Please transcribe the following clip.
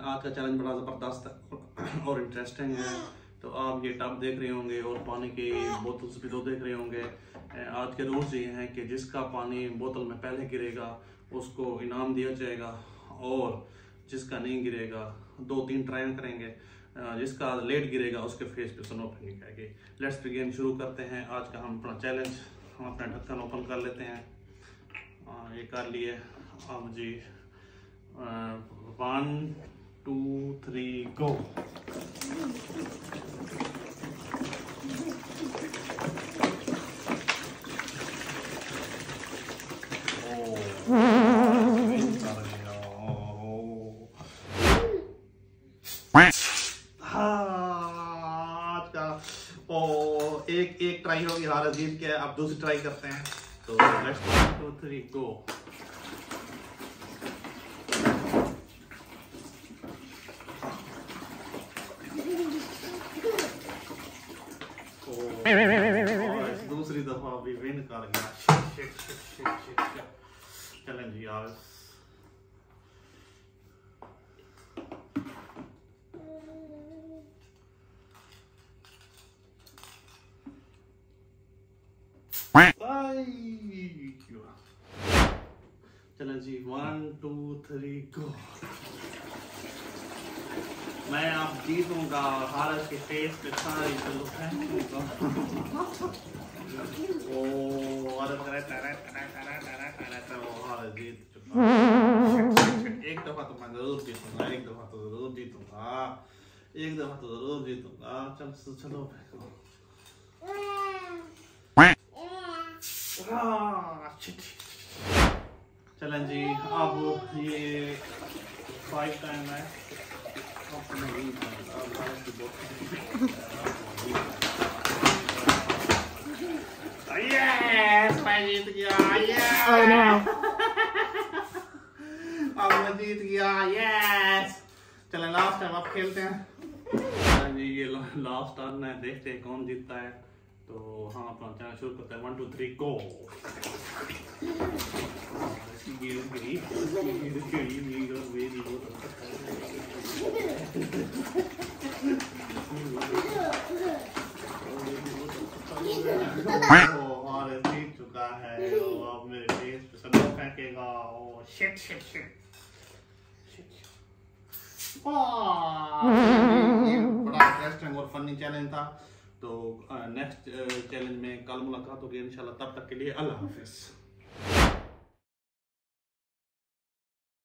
आज का चैलेंज बड़ा ज़बरदस्त और इंटरेस्टिंग है। तो आप ये टब देख रहे होंगे और पानी की बोतल भी दो देख रहे होंगे। आज के रूल्स ये हैं कि जिसका पानी बोतल में पहले गिरेगा उसको इनाम दिया जाएगा, और जिसका नहीं गिरेगा 2-3 ट्राई करेंगे, जिसका लेट गिरेगा उसके फेस पे स्नो फेंकी जाएगी। लेट्स बिगिन, शुरू करते हैं आज का हम अपना चैलेंज। हम अपना ढक्कन ओपन कर लेते हैं। ये कर लिए अब जी। 1 2 3 गो। एक ट्राई होगी, हार जीत के। अब दूसरी ट्राई करते हैं। तो लेट्स 1 2 3 गो। दूसरी दफा भी विन कर गया। चलें जी यार। चलें जी 1 2 3 गो। मैं अब जीतूंगा, हारस के फेस पे सारी चलो फेंकूंगा। ओ हारस जीत चुका। एक दफा तो मैं जरूर जीतूंगा, एक दफा तो जरूर जीतूंगा, एक दफा तो जरूर जीतूंगा। चलो फेंको। चलें जी, अब ये 5 टाइम है। Yes, मैं जीत गया। Yes! Oh no! अब मैं जीत गया। Yes! चलें लास्ट टाइम अब खेलते हैं जी। ये लास्ट टर्न है, देखते हैं कौन जीतता है। तो हम अपना चैनल शुरू करते हैं। 1 2 3 गो। जीत चुका है। अब मेरे फेस पे सब फेंकेगा। Shit shit shit shit. बड़ा इंटरेस्टिंग और फनी चैलेंज था। तो नेक्स्ट चैलेंज में कल मुलाकात होगी इंशाल्लाह। तब तक के लिए अल्लाह हाफिज।